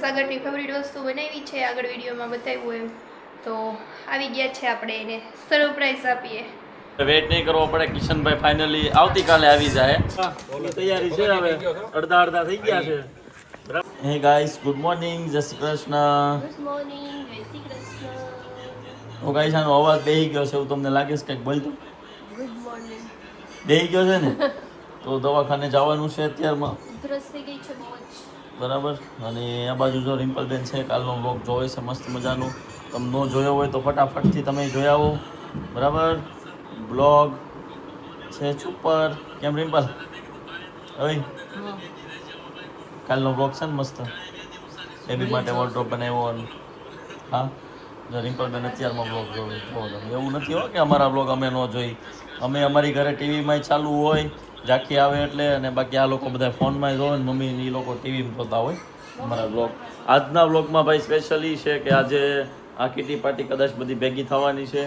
સાગરની favourite વસ્તુ બનાવી છે, આગળ વિડીયોમાં બતાવ્યું એમ. તો આવી ગયા છે, આપણે એને સરપ્રાઈઝ આપીએ. વેટ નહીં કરવો પડે. કિશનભાઈ ફાઇનલી આવતીકાલે આવી જાય. તૈયારી છે, હવે અડધા થઈ ગયા છે. હે ગાઈસ, ગુડ મોર્નિંગ, જય શ્રી કૃષ્ણ. ગુડ મોર્નિંગ, જય શ્રી કૃષ્ણ. ઓ ગાઈસ, આનો અવાજ બેહી ગયો છે એવું તમને લાગે છે? કંઈક બોલતો ગુડ મોર્નિંગ બેહી ગયો છે ને? તો દવાખાને જવાનું છે અત્યારમાં. ઉધરસ થઈ ગઈ છે બહુ જ. બરાબર. અને આ બાજુ જો રિમ્પલબેન છે, કાલનો બ્લોગ જોવે છે મસ્ત મજાનું. તમે ન જોયો હોય તો ફટાફટથી તમે જોઈ આવો. બરાબર. બ્લોગ છે સુપર. કેમ રિમ્પલ? હવે કાલનો બ્લોગ છે ને મસ્ત, બેબી માટે વોર્ડરોબ બનાવ્યો. અને હા, જો રિમ્પલબેન અત્યારમાં બ્લોગ જોવે. એવું નથી હો કે અમારા બ્લોગ અમે ન જોઈ. અમે અમારી ઘરે ટીવીમાં ચાલુ હોય, ઝાંખી આવે એટલે. અને બાકી આ લોકો બધા ફોનમાં જોવે ને મમ્મી એ લોકો ટીવીમાં જોતા હોય અમારા બ્લોગ. આજના બ્લોગમાં ભાઈ સ્પેશિયલ એ છે કે આજે આ કિટી પાર્ટી કદાચ બધી ભેગી થવાની છે.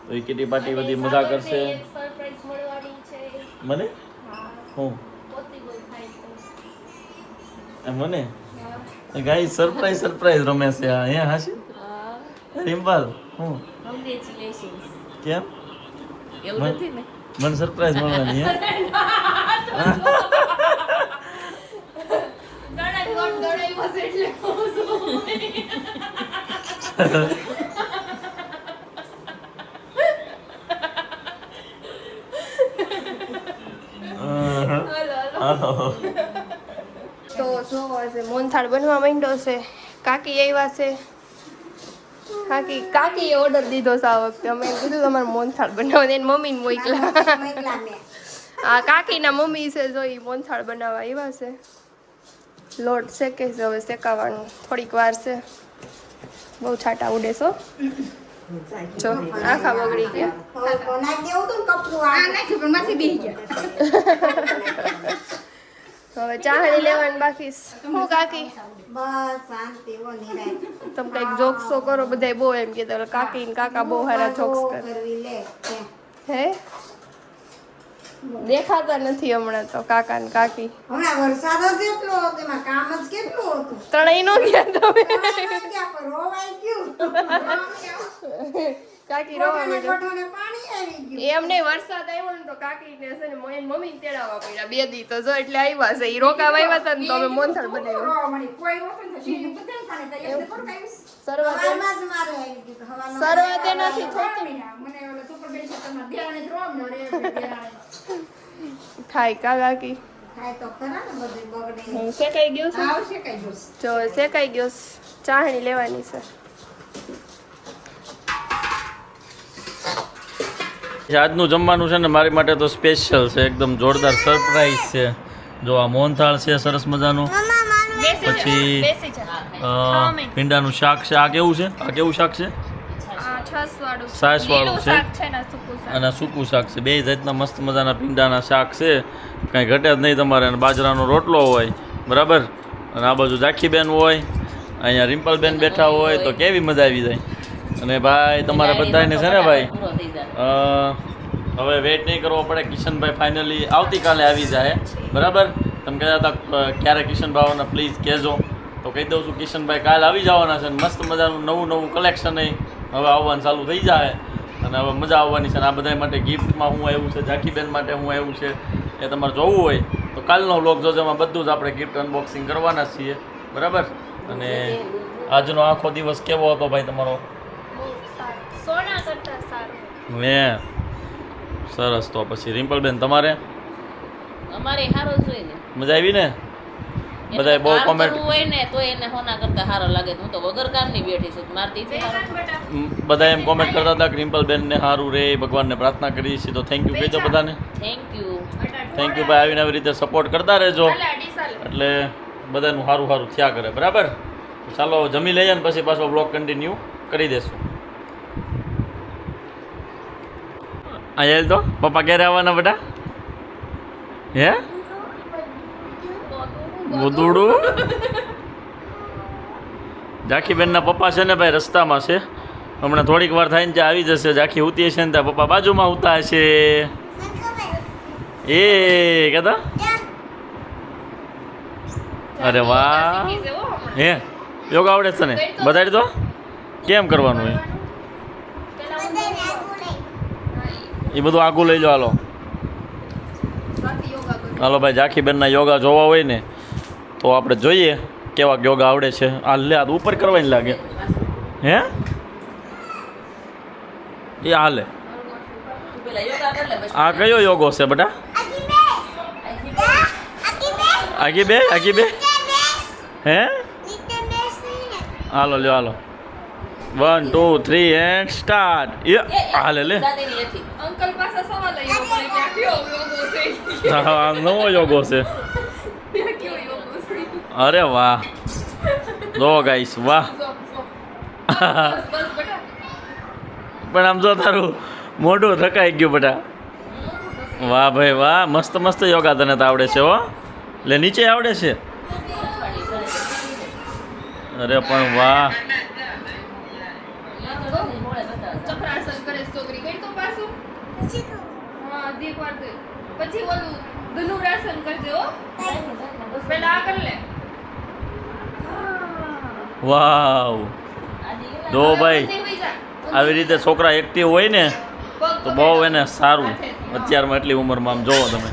તો એ કિટી પાર્ટી બધી મજા કરશે. સરપ્રાઈઝ મળવાની છે. મને હા, હું પોસિબલ થાય તો. મને ગાઈ સરપ્રાઈઝ રમે છે આ. હે હાશી રિમ્પલ હું કોંગ્રેચ્યુલેશન્સ. કેમ એવું નથી ને? મને સરપ્રાઈઝ મળવાની હે? તો જો આજે મોહનથાળ બનવા માંડ્યો છે. કાકી આવ્યા છે. કાકીએ ઓર્ડર દીધો છે આ વખતે. અમે કીધું તમારે મોહનથાળ બનાવવા. એની મમ્મીને મોકલા. આ કાકીના મમ્મી છે, જો ઈ મોહનથાળ બનાવવા આવ્યા છે. લોટ શેકે છે, હવે શેકાવાનું થોડીક વાર છે. બહુ છાટા ઉડે છો. જો આખા બગડી ગયા. હવે ચાહણી લેવાની બાકી છે. હું કાકી તમે કઈક જોક્સ તો કરો. બધા બહુ એમ કીધું કાકી ને કાકા બહુ સારા જોક્સ કરે. હે દેખાતા નથી હમણાં તો કાકા ને કાકી. ત્રણેય નો ગયા તમે. કાકી રોવા માંડી. એમને વરસાદ આવ્યો ને તો કાકી ને છે ને એની મમ્મી તેડાવવા પડ્યા 2 દી. તો જો એટલે આવ્યા છે. ઈ રોકાવા આવ્યા હતા ને તો અમે મોહનથાળ બનાવ્યું. શરૂઆત એનાથી થોડી થાય કા કાકી. શેકાઈ ગયું છે. જો શેકાઈ ગયો. ચાહણી લેવાની છે. આજનું જમવાનું છે ને મારી માટે તો સ્પેશિયલ છે, એકદમ જોરદાર સરપ્રાઈઝ છે. જો આ મોહનથાળ છે સરસ મજાનું. પછી ભીંડાનું શાક છે. આ કેવું છે? આ કેવું શાક છે? છાશ વાળું છે અને સૂકું શાક છે. બે જાતના મસ્ત મજાના ભીંડાના શાક છે. કાંઈ ઘટે જ નહીં તમારે. અને બાજરાનો રોટલો હોય. બરાબર. અને આ બાજુ ઝાંખીબેન હોય, અહીંયા રિમ્પલબેન બેઠા હોય તો કેવી મજા આવી જાય. અને ભાઈ તમારે બધાને છે ને ભાઈ હવે વેઇટ નહીં કરવો પડે. કિશનભાઈ ફાઇનલી આવતીકાલે આવી જાય. બરાબર. તમે કહેતા હતા ક્યારે કિશનભાઈ આવવાના, પ્લીઝ કહેજો. તો કહી દઉં છું કિશનભાઈ કાલે આવી જવાના છે. મસ્ત મજાનું નવું કલેક્શન હવે આવવાનું ચાલુ થઈ જાય. અને હવે મજા આવવાની છે. અને આ બધા માટે ગિફ્ટમાં હું આવ્યું છે, ઝાંખીબેન માટે હું આવ્યું છે, એ તમારે જોવું હોય તો કાલનો વ્લોગ જોજો. એમાં બધું જ આપણે ગિફ્ટ અનબોક્સિંગ કરવાના છીએ. બરાબર. અને આજનો આખો દિવસ કેવો હતો ભાઈ તમારો? સોના કરતા સારું. સરસ. તો પછી રિમ્પલબેન તમારે? અમારે હારો જોઈએ ને. મજા આવી ને? બધાય બહુ કોમેન્ટ હોય ને તો એને હોના કરતા હારો લાગે. હું તો વગર કામની બેઠી છું. મારતી બધા એમ કોમેન્ટ કરતા હતા કે રિમ્પલબેન ને સારું રે, ભગવાનને પ્રાર્થના કરીએ છીએ. તો થેન્ક યુ કહેજો બધાને. થેન્ક યુ ભાઈ. આવીને આવી રીતે સપોર્ટ કરતા રહેજો એટલે બધાનું સારું થયા કરે. બરાબર. ચાલો જમી લઈએ ને પછી પાછો બ્લોગ કન્ટિન્યુ કરી દેશું. અહીંયા તો પપ્પા ક્યારે આવવાના બેટા? હે ગોદુડું. ઝાંખીબેનના પપ્પા છે ને ભાઈ રસ્તામાં છે. હમણાં થોડીક વાર થાય ને ત્યાં આવી જશે. ઝાંખી ઉતી હશે ને ત્યાં પપ્પા બાજુમાં ઉતા હશે. એ કહેતા અરે વાહ. હે યોગા આવડે છે તને બતાડી દો કેમ કરવાનું એ એ બધું આગું લઈ લો હાલો હાલો ભાઈ ઝાંખીબેનના યોગા જોવા હોય ને તો આપણે જોઈએ કેવા યોગા આવડે છે આ લે આ ઉપર કરવાની લાગે હે એ હાલે તું પેલા યોગા કર લે પછી આ કયો યોગો છે બેટા આગી બે હે હાલો લ્યો હાલો 1 2 3 એન્ડ સ્ટાર્ટ એ હાલે લે દાદીની એથી અંકલ પાસે સવાલ આવ્યો મને કે આ કયો યોગો છે આ નવો યોગો છે કયો યોગો છે અરે વાહ જો ગાઈસ વાહ બસ બેટા પણ આમ જો તારું મોઢું થકાઈ ગયું બેટા વાહ ભાઈ વાહ મસ્ત મસ્ત યોગા તને તો આવડે છે હો એટલે નીચે આવડે છે અરે પણ વાહ ચક્રાસન કરે છે છોકરી કઈ તો પાછું હા દેખ વાર દે પછી ઓલું ધનુરાસન કરજે હો પહેલા આ કર લે વાવ જો ભાઈ આવી રીતે છોકરા એક્ટિવ હોય ને તો બહુ એને સારું અત્યારમાં એટલી ઉંમરમાં આમ જોવો તમે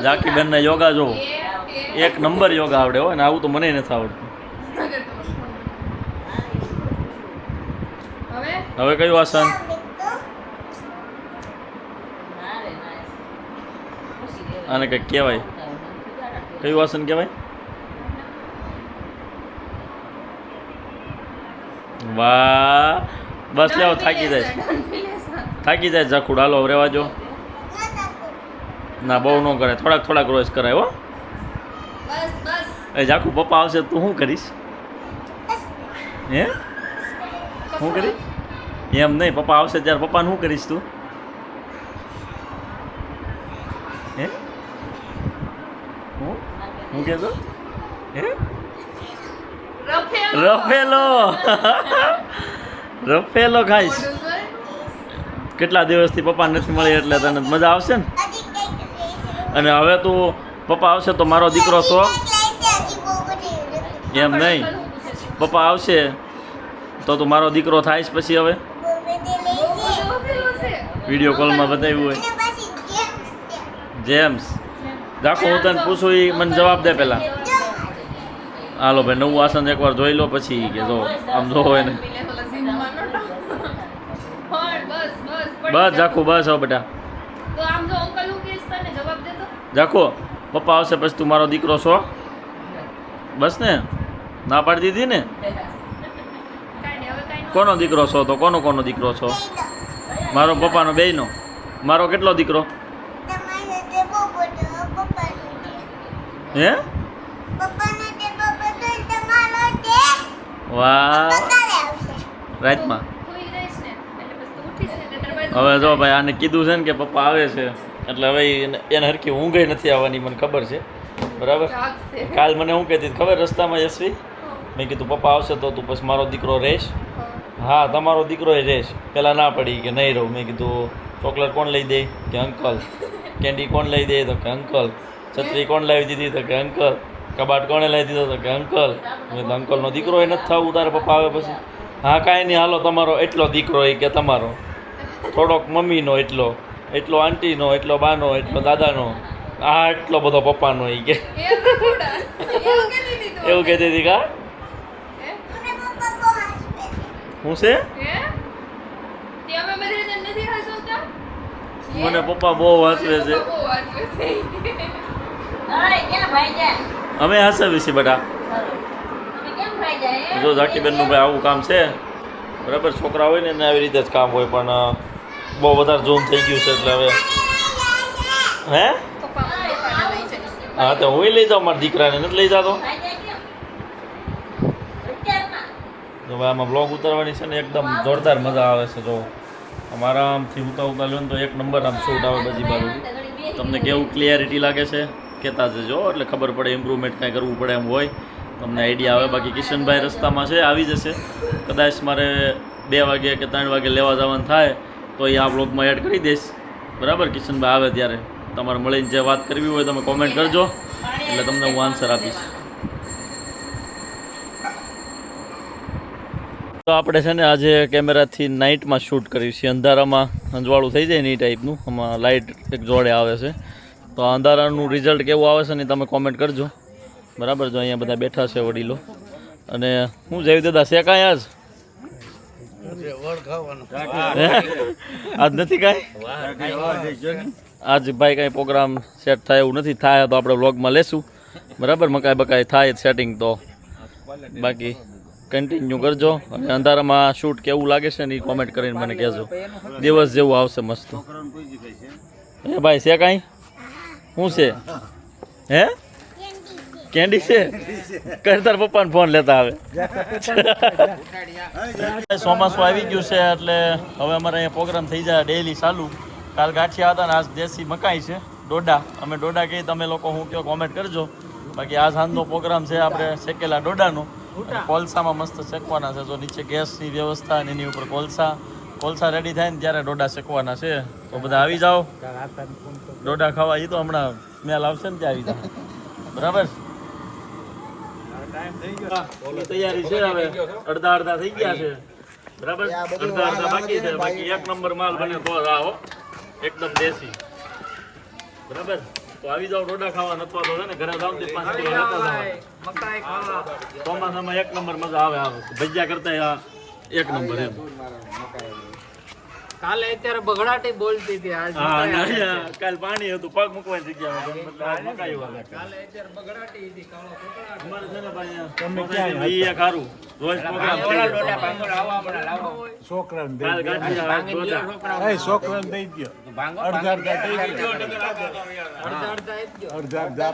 ઝાંખીબેનના યોગા જોવો એક નંબર યોગા આવડે હોય ને આવું તો મને નથી આવડતું હવે કયું આસન આને કંઈક કહેવાય કયું આસન કહેવાય વાહ બસ લેવો થાકી જાય ઝાખુડ હાલો રેવા જો ના બહુ ન કરે થોડાક રોજ કરાય હો બસ બસ એ ઝાખુ પપ્પા આવશે તું શું કરીશ હે શું કરીશ એમ નહીં પપ્પા આવશે ત્યારે પપ્પાને શું કરીશ તું હે હું કહેતો હે રફેલો ખાઈશ કેટલા દિવસથી પપ્પા નથી મળી એટલે તને મજા આવશે ને અને હવે તું પપ્પા આવશે તો મારો દીકરો છો એમ નહીં પપ્પા આવશે તો તું મારો દીકરો થાઈશ પછી હવે વિડીયો કોલમાં બતાવ્યું હોય જેમ્સ રાખો હું તને પૂછું એ મને જવાબ દે પહેલાં હાલો ભાઈ નવું આસન એકવાર જોઈ લો પછી કે જો આમ જોવો એને બસ જાખું બસ હવે બેટા તો આમ જો અંકલ નું કેસ તને જવાબ દે તો જાખો પપ્પા આવશે પછી તું મારો દીકરો છો બસ ને ના પાડી દીધી ને કાઈ હવે કાઈ કોનો દીકરો છો તો કોનો દીકરો છો મારો પપ્પાનો બેયનો મારો કેટલો દીકરો હે વાહ રાતમાં કોઈ રહીશ ને એટલે બસ તું ઉઠીશ ને એટલે તારે હવે જો ભાઈ આને કીધું છે ને કે પપ્પા આવે છે એટલે હવે એને હરખી ઊંઘ નથી આવવાની મને ખબર છે બરાબર જાગશે કાલ મને શું કહેતી હતી ખબર રસ્તામાં યશવી મેં કીધું પપ્પા આવશે તો તું પછી મારો દીકરો રહેશ હા તમારો દીકરો રહેશ પહેલાં ના પડી કે નહીં રહું મેં કીધું ચોકલેટ કોણ લઈ દે કે અંકલ કેન્ડી કોણ લઈ દે તો કે અંકલ છત્રી કોણ લાવી દીધી તો કે અંકલ કબાટ કોણે લાવી દીધો તો કે અંકલ મેં તો અંકલનો દીકરો એ નથી થવું તારે પપ્પા આવે પછી હા કાંઈ નહીં હાલો તમારો એટલો દીકરો એ કે તમારો થોડોક મમ્મીનો એટલો આંટીનો એટલો બાનો એટલો દાદાનો આ એટલો બધો પપ્પાનો એ કે એવું કહેતી હતી કા શું છે મને પપ્પા બહુ હસવે છે અમે હસાવી છીએ બેટા જો ઝાંખીબેનનું ભાઈ આવું કામ છે બરાબર છોકરા હોય ને એને આવી રીતે જ કામ હોય પણ બહુ વધારે ઝૂમ થઈ ગયું છે એટલે હવે હે હા તો હું લઈ જાઉં મારા દીકરાને નથી લઈ જતો જો ભાઈ આમાં બ્લોગ ઉતારવાની છે ને એકદમ જોરદાર મજા આવે છે જો અમારા આમથી ઉતા લો ને તો એક નંબર આમ શૂટ આવે બધી બાજુ તમને કેવું ક્લિયરિટી લાગે છે કહેતા જજો એટલે ખબર પડે ઇમ્પ્રુવમેન્ટ કાંઈ કરવું પડે એમ હોય તમને આઈડિયા આવે બાકી કિશનભાઈ રસ્તામાં છે આવી જશે કદાચ મારે 2 વાગે કે 3 વાગે લેવા જવાનું થાય તો એ આ બ્લોગમાં એડ કરી દઈશ બરાબર કિશનભાઈ આવે ત્યારે તમારે મળીને જે વાત કરવી હોય તમે કોમેન્ટ કરજો એટલે તમને હું આન્સર આપીશ તો આપણે છે ને આજે કેમેરાથી નાઇટમાં શૂટ કર્યું છે. અંધારામાં અંજવાળું થઈ જાય ને એ ટાઈપનું. આમાં લાઇટ એક જોડે આવે છે. તો આ અંધારાનું રિઝલ્ટ કેવું આવે છે ને તમે કોમેન્ટ કરજો. બરાબર. જો અહીંયા બધા બેઠા છે વડીલો. અને હું જઈ દાદા છે કાંઈ આજ નથી કાંઈ આજ ભાઈ કાંઈ પ્રોગ્રામ સેટ થાય એવું નથી. થાય તો આપણે વ્લોગમાં લેશું. બરાબર. મકાઈ બકાઈ થાય સેટિંગ તો બાકી કન્ટિન્યુ કરજો. અને અંધારામાં શૂટ કેવું લાગે છે ને એ કોમેન્ટ કરીને મને કહેજો. દિવસ જેવું આવશે મસ્ત. હે ભાઈ છે કાંઈ શું છે હે કેન્ડી છે કરતાર પપ્પાને ફોન લેતા આવે. ચોમાસું આવી ગયું છે એટલે હવે અમારે અહીંયા પ્રોગ્રામ થઈ જાય ડેઈલી ચાલુ. કાલ ગાંઠિયા હતા ને આજ દેશી મકાઈ છે ડોડા. અમે ડોડા કહીએ તમે લોકો હું કયો કોમેન્ટ કરજો. બાકી આ સાંજનો પ્રોગ્રામ છે આપણે શેકેલા ડોડાનો. કોલસામાં મસ્ત શેકવાના છે. જો નીચે ગેસની વ્યવસ્થા અને એની ઉપર કોલસા રેડી થાય ને ત્યારે ડોડા શેકવાના છે. તો બધા આવી જાઓ ડોડા ખાવા. એ તો હમણાં સ્મેલ આવશે ને ત્યાં આવી જાય. બરાબર. તૈયારી છે હવે અડધા થઈ ગયા છે. બરાબર. અડધા બાકી છે. બાકી એક નંબર માલ બને તો આવો એકદમ દેશી. બરાબર. તો આવી જાઓ ડોડા ખાવા. નથવા તો છે ને ઘરે જાવ તે 5 ચોમાસામાં એક નંબર મજા આવે. ભજીયા કરતા એક નંબર એમ. કાલે અત્યારે બગડાટી બોલતી હતી. આજ કાલ પાણી હતું પગ મૂકવાની જગ્યામાં. કાલે અત્યારે બગડાટી હતી. કાળો અમારે છે ને ભાઈ તમે ખારું રોજ પ્રોગ્રામ છોકરાને દઈ દો. અડધા